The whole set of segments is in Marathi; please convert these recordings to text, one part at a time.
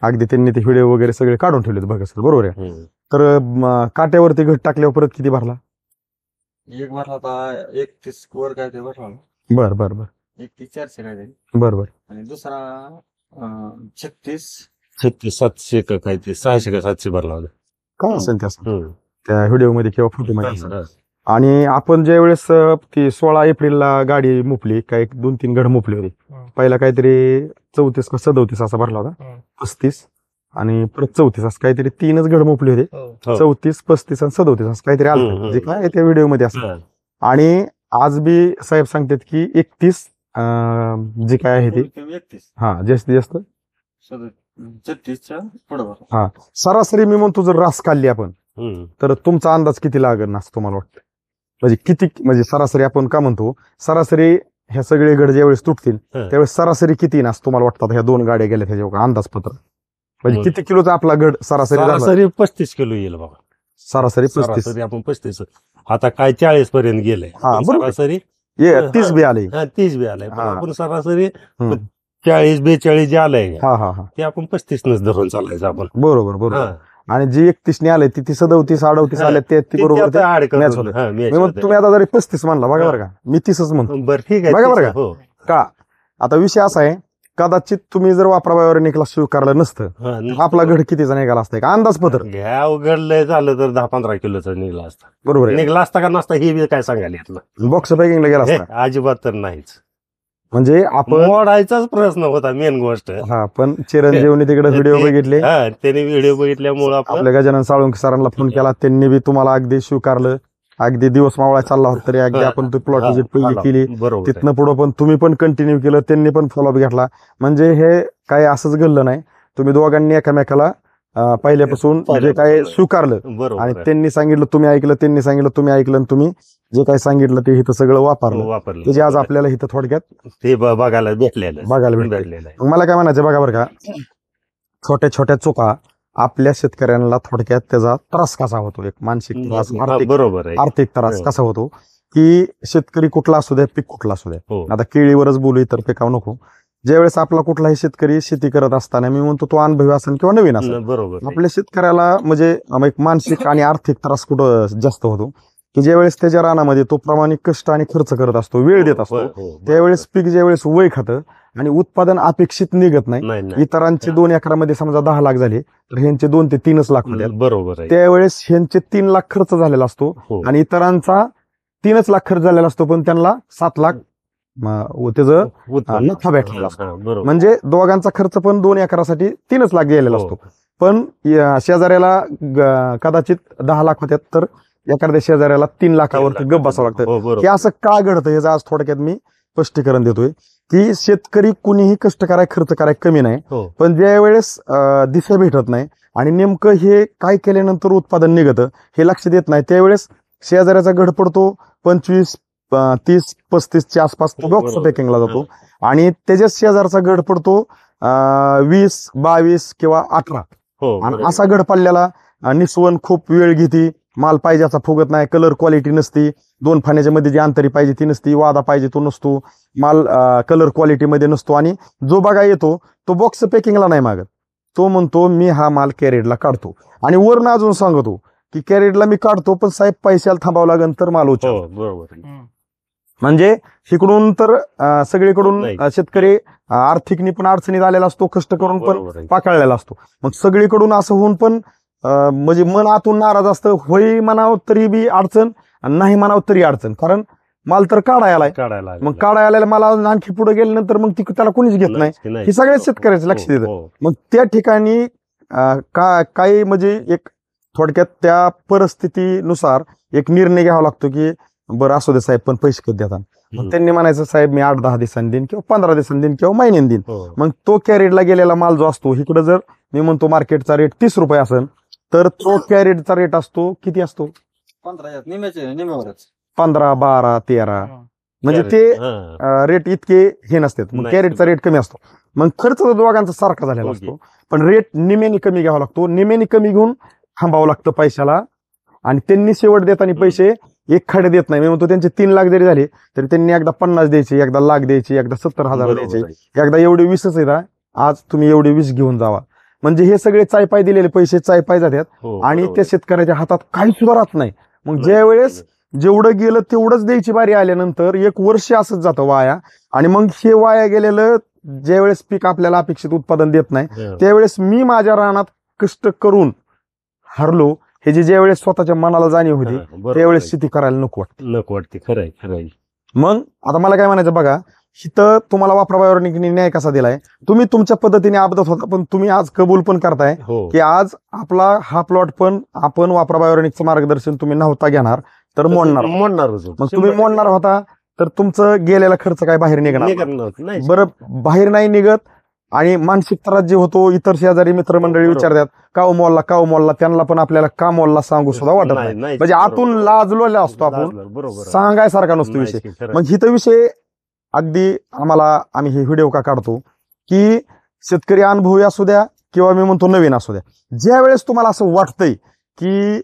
अगदी त्यांनी ते व्हिडिओ वगैरे सगळे काढून ठेवलेत बघा सर, बरोबर आहे. तर काट्यावरती घट टाकल्यावर परत किती भरला? एक भरला आता 31 वर काय ते भरला. बर बर बर 31,400 काय ते. बर बर. आणि दुसरा 36 700 का काय ते 600 का 700 भरला होता. काय असेल त्या व्हिडिओ मध्ये किंवा फोटो मध्ये हा. आणि आपण ज्या वेळेस ती 16 एप्रिलला गाडी मुपली, काय 2-3 घड मुपली होती. पहिला काहीतरी 34 का 37 असा भरला होता, 35 आणि परत 34 असं काहीतरी 3च घड मुपले होते. 34, 35 आणि 37 असं काहीतरी आलं जे काय त्या व्हिडिओ मध्ये असं. आणि आज बी साहेब सांगतात की 31 जे काय आहे ते 31 हा जास्तीत जास्त 36च्या पुढे भरला. हा सरासरी मी म्हणतो जर रास काढली आपण तर तुमचा अंदाज किती लागेल असं तुम्हाला वाटतं? म्हणजे किती, म्हणजे सरासरी आपण का म्हणतो सरासरी ह्या सगळे गड ज्यावेळेस तुटतील त्यावेळेस सरासरी किती ना तुम्हाला वाटतात ह्या 2 गाड्या गेल्या त्याच्यावर अंदाजपत्र? म्हणजे किती किलोचा आपला गड सरासरी? 35 किलो येईल बाबा. सरासरी 35. सरासरी आपण 35, आता काय 40 पर्यंत गेलंय. सरासरी 30 बी आले. 30 बी आलाय. आपण सरासरी 40-42 जे आलंय ते आपण 35 नच धरून चालायचं आपण. बरोबर बरोबर. आणि जी 31 ने आले ती 37-38 आले ते बरोबर मॅच होते. तुम्ही आता जरी 35 म्हणला बघा बरं का, मी 30च म्हणतो. बरं ठीक आहे बघा बरं का. आता विषय असा आहे, कदाचित तुम्ही जर वापराबावर निघला स्वीकारलं नसतं आपला गड कितीचा निघाला असता का अंदाजपत्र? घ्या उघडलंय झालं तर 10-15 किलोचा निघला असता. बरोबर निघला असता का नसता हे बी काय सांगायला यातलं. बॉक्स पॅकिंगला गेला असता अजिबात तर नाहीच. म्हणजे आपण मोडायचाच प्रश्न होता मेन गोष्ट. हा पण चिरंजीवने तिकडे व्हिडिओ बघितले, त्याने व्हिडिओ बघितल्यामुळे आपल्या गजानन साळुंके सरांना फोन केला, त्यांनी बी तुम्हाला अगदी स्वीकारलं. अगदी दिवस मावळा चालला होता तरी अगदी आपण प्लॉट विजिट केली. तिथनं पुढे पण तुम्ही पण कंटिन्यू केलं, त्यांनी पण फॉलोअप घेतला. म्हणजे हे काय असंच घडलं नाही, तुम्ही दोघांनी एकमेकाला पहिल्यापासून जे काय स्वीकारलं आणि त्यांनी सांगितलं तुम्ही ऐकलं, त्यांनी सांगितलं तुम्ही ऐकलं, आणि तुम्ही जे काही सांगितलं ते इथं सगळं वापरलं. म्हणजे आज आपल्याला इथं थोडक्यात ते बघायला भेटलेलं. मला काय म्हणायचं बघा बरं का, छोट्या छोट्या चुका आपल्या शेतकऱ्यांना थोडक्यात त्याचा त्रास कसा होतो, एक मानसिक त्रास, आर्थिक त्रास कसा होतो, की शेतकरी कुठला असू द्या, पीक कुठला असू द्या. आता केळीवरच बोलू, इतर पिकावर नको. ज्यावेळेस आपला कुठलाही शेतकरी शेती करत असताना मी म्हणतो तो अनुभवी असेल किंवा नवीन असेल, आपल्या शेतकऱ्याला म्हणजे एक मानसिक आणि आर्थिक त्रास कुठं जास्त होतो की ज्यावेळेस त्याच्या रानामध्ये तो प्रामाणिक कष्ट आणि खर्च करत असतो, वेळ देत असतो, त्यावेळेस पीक ज्यावेळेस वय खातं आणि उत्पादन अपेक्षित निघत नाही. इतरांचे 2 एकरामध्ये समजा 10 लाख झाले तर ह्यांचे 2 ते 3च लाख होते. बरोबर. त्यावेळेस ह्यांचे 3 लाख खर्च झालेला असतो आणि इतरांचा 3च लाख खर्च झालेला असतो, पण त्यांना 7 लाख त्याचं नफा भेटलेला असतो. म्हणजे दोघांचा खर्च पण 2 एकरासाठी 3च लाख गेलेला असतो. पण शेजाऱ्याला कदाचित 10 लाख होत्यात तर एखाद्या शेजाऱ्याला 3 लाखावरती गप बसावं लागतं. हे असं का घडतं याचं आज थोडक्यात मी स्पष्टीकरण देतोय की शेतकरी कुणीही कष्ट कराय खर्च कराय कमी नाही, पण ज्या वेळेस दिशा भेटत नाही आणि नेमकं हे काय केल्यानंतर उत्पादन निघतं हे लक्ष देत नाही, त्यावेळेस शेजाऱ्याचा घड पडतो 25, 30, 35च्या आसपास तो बॉक्स पॅकिंगला जातो आणि त्याच्याच शेजारचा घड पडतो 20, 22 किंवा 18. आणि असा घड पडलेला निस्वन खूप वेळ घेते, माल पाहिजे असा फुगत नाही, कलर क्वालिटी नसती, 2 फाण्याच्या मध्ये जी अंतरी पाहिजे ती नसती, वादा पाहिजे तो नसतो, माल कलर क्वालिटी मध्ये नसतो. आणि जो बघा येतो तो बॉक्स पॅकिंगला नाही मागत, तो म्हणतो मी हा माल कॅरेटला काढतो आणि वरून अजून सांगतो की कॅरेटला मी काढतो पण साहेब पैशाला थांबावं लागेल तर माल उचल. म्हणजे इकडून तर सगळीकडून शेतकरी आर्थिकनी पण अडचणीत आलेला असतो, कष्ट करून पण पाकळलेला असतो. मग सगळीकडून असं होऊन पण म्हणजे मन आतून नाराज असतं, होई म्हणावं तरी बी अडचण आणि नाही म्हणावं तरी अडचण, कारण माल तर काढायला मग काढायला मला आणखी पुढे गेल्यानंतर मग त्याला कोणीच घेत नाही, हे सगळ्या शेतकऱ्याचं लक्ष देतं. मग त्या ठिकाणी काही म्हणजे एक थोडक्यात त्या परिस्थितीनुसार एक निर्णय घ्यावा लागतो की बरं असू दे साहेब पण पैसे कधी देतात. मग त्यांनी म्हणायचं साहेब मी 8-10 दिवसांनी देईन किंवा 15 दिवसांनी देईन किंवा महिन्याने देईन. मग तो कॅरेटला गेलेला माल जो असतो इकडे जर मी म्हणतो मार्केटचा रेट 30 रुपये असेल तर तो कॅरेटचा रेट असतो किती असतो? 15 निम्यावरच 15, 12, 13 म्हणजे ते रेट इतके हे नसतात. मग नाही. कॅरेटचा रेट कमी असतो. मग खर्च तर दोघांचा सारखा झालेला ओके. असतो, पण रेट निम्याने कमी घ्यावा लागतो. निम्याने कमी घेऊन थांबावं लागतं पैशाला. आणि त्यांनी शेवट देताना पैसे एक खडे देत नाही. मी म्हणतो त्यांचे 3 लाख जरी झाले तरी त्यांनी एकदा 50 द्यायचे, एकदा लाख द्यायचे, एकदा 70,000 बरोबर द्यायचे, आहे. एकदा एवढे 20च आहे ना, आज तुम्ही एवढे 20 घेऊन जावा. म्हणजे हे सगळे चायपाय दिलेले पैसे चायपाय जातात हो, आणि बरोबर त्या आहे. शेतकऱ्याच्या हातात काही सुद्धा राहत नाही. मग ज्या वेळेस जेवढं गेलं तेवढंच द्यायची बारी आल्यानंतर 1 वर्ष असंच जातं वाया. आणि मग हे वाया गेलेलं ज्यावेळेस पीक आपल्याला अपेक्षित उत्पादन देत नाही हं. त्यावेळेस मी माझ्या रानात कष्ट करून हरलो हे जे ज्यावेळेस स्वतःच्या मनाला जाणीव होती हं, बरोबर त्यावेळेस आहे. शेती करायला नको वाटते. नको वाटते. खरंय खरंय. मग आता मला काय म्हणायचं बघा, इथं तुम्हाला वापरा बायोनिकने न्याय कसा दिलाय. तुम्ही तुमच्या पद्धतीने आपदत होता, पण तुम्ही आज कबूल पण करताय हो की आज आपला हा प्लॉट पण आपण वापरा बायोनिकचं मार्गदर्शन तुम्ही नव्हता घेणार तर मोडणार. मोडणारच होतो. मग तुम्ही मोडणार होता तर तुमचं गेलेला खर्च काय बाहेर निघणार नाही. नाही. बरं बाहेर नाही निघत. आणि मानसिक त्रास जे होतो, इतर शेजारी मित्रमंडळी बरोबर. विचारतात काव मोलला त्यांना पण आपल्याला का मोलला सांगू सुद्धा वाटत नाही. म्हणजे आतून लाजलेला असतो आपण, बरोबर आहे. सांगायसारखा नसतो विषय. नाही, खरंय. मग हिथं विषय अगदी आम्ही हे व्हिडिओ का काढतो की शेतकरी अनुभवी असू द्या किंवा मी म्हणतो नवीन असू द्या, ज्या वेळेस तुम्हाला असं वाटतंय की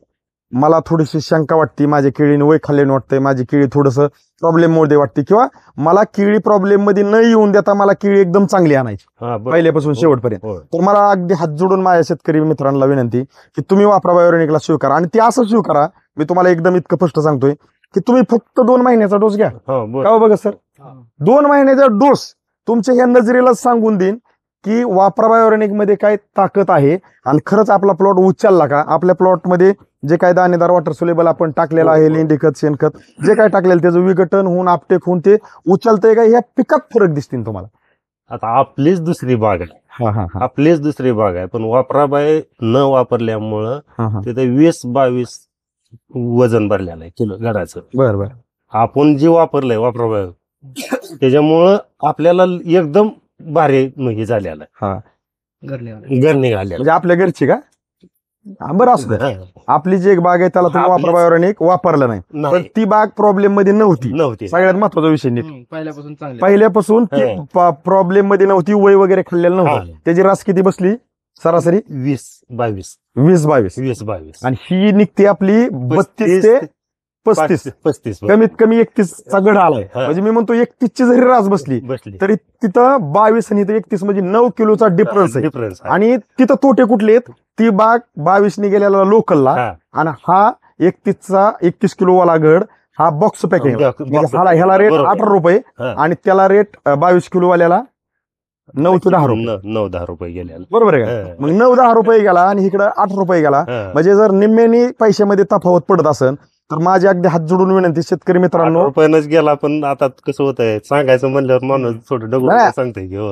मला थोडीशी शंका वाटते, माझ्या केळीने वय खाल्ल्याने वाटतंय, माझी केळी थोडंसं प्रॉब्लेम मध्ये वाटते, किंवा मला केळी प्रॉब्लेम मध्ये न येऊन देता मला केळी एकदम चांगली आणायची हा, बरोबर. पहिल्यापासून हो, शेवटपर्यंत, हो. तर मला अगदी हात जोडून माझ्या शेतकरी मित्रांना विनंती की तुम्ही वापरा बायोनिकला स्वीकारा. आणि ते असं स्वीकारा, मी तुम्हाला एकदम इतकं स्पष्ट सांगतोय की तुम्ही फक्त 2 महिन्याचा डोस घ्या. हो, बरोबर. का बघा सर, 2 महिन्याचा डोस तुमच्या ह्या नजरेलाच सांगून देईन की वापरा बायोनिक मध्ये काय ताकद आहे आणि खरंच आपला प्लॉट उचलला का. आपल्या प्लॉटमध्ये जे काय दाणेदार वॉटर सोलेबल आपण टाकलेलं आहे, लेंडीखत शेणखत जे काय टाकलेलं त्याचं विघटन होऊन आपटेक होऊन ते उचलतंय का, ह्या पिकात फरक दिसतील तुम्हाला. आता आपलीच दुसरी बाग आहे. हा हा हा आपलीच दुसरी बाग आहे, पण वापराबाई न वापरल्यामुळं हा हा तिथे 20-22 वजन भरलेलं आहे किलो घराचं. बरं बरं. आपण जे वापरलंय वापराबाई त्याच्यामुळं आपल्याला एकदम भारी हे झालेलं हा आहे. घर निघालेलं म्हणजे आपल्या घरची का. हा, बरं असू द्या. आहे. आपली जी एक बाग आहे त्याला तुम्ही वापरा बायोनिक वापरलं नाही, पण नाही, ती बाग प्रॉब्लेम मध्ये नव्हती. नव्हती. सगळ्यात महत्वाचा विषय नीट पहिल्यापासून चांगले पहिल्यापासून ती हा. प्रॉब्लेम मध्ये नव्हती, वय वगैरे खाल्लेलं नव्हतं. हा. त्याची रास किती बसली सरासरी 20-22 20-22, 20-22 आणि ही निघते आपली 32 ते 35, कमीत कमी 31चा गड आलाय. हा. म्हणजे मी म्हणतो 31ची जरी रास बसली बसली. तरी तिथं 22 आणि इथं 31 म्हणजे 9 किलोचा डिफरन्स आहे. डिफरन्स आणि तिथं तोटे कुठले आहेत, ती बाग 22 गेलेला लोकलला आणि हा 31 किलो वाला गड हा बॉक्स पॅकिंग. ह्याला रेट 18 रुपये हा. आणि त्याला रेट 22 किलो वाल्याला 9 ते 10 रुपये. 9-10 रुपये गेले. बरोबर आहे का. मग 9-10 रुपये गेला आणि इकडं 8 रुपये गेला. म्हणजे जर निम्म्यानी पैशामध्ये तफावत पडत असेल तर माझी अगदी हात जोडून विनंती शेतकरी मित्रांनो, रुपयानंच गेला. पण आता कसं होत आहे सांगायचं म्हणल्यावर माणूस थोडं डबल नाही. सांगतोय की हो,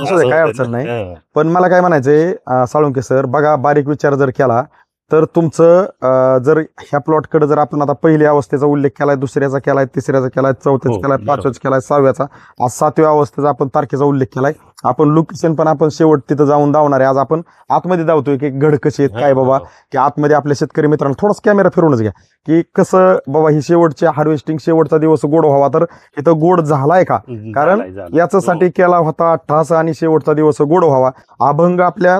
असं काय अडचण नाही. पण मला काय म्हणायचंय साळुंके सर, बघा बारीक विचार जर केला तर तुमचं जर ह्या प्लॉटकडे जर आपण आता पहिल्या अवस्थेचा उल्लेख केलाय, दुसऱ्याचा केलाय, तिसऱ्याचा केलाय, चौथ्याचा हो, केलाय, बरोबर. 5व्याचा केलाय, 6व्याचा, आज 7व्या अवस्थेचा आपण तारखेचा उल्लेख केलाय. आपण लोकेशन पण आपण शेवट तिथं जाऊन धावणार आहे. आज आपण आतमध्ये धावतोय की घड कसे आहेत काय बाबा, की आतमध्ये आपल्या शेतकरी मित्रांनो थोडाच कॅमेरा फिरूनच घ्या की कसं बाबा ही शेवटच्या हार्वेस्टिंग शेवटचा दिवस गोड व्हावा. तर इथं गोड झालाय का, कारण याच्यासाठी केला होता 18 आणि शेवटचा दिवस गोड व्हावा. अभंग आपल्या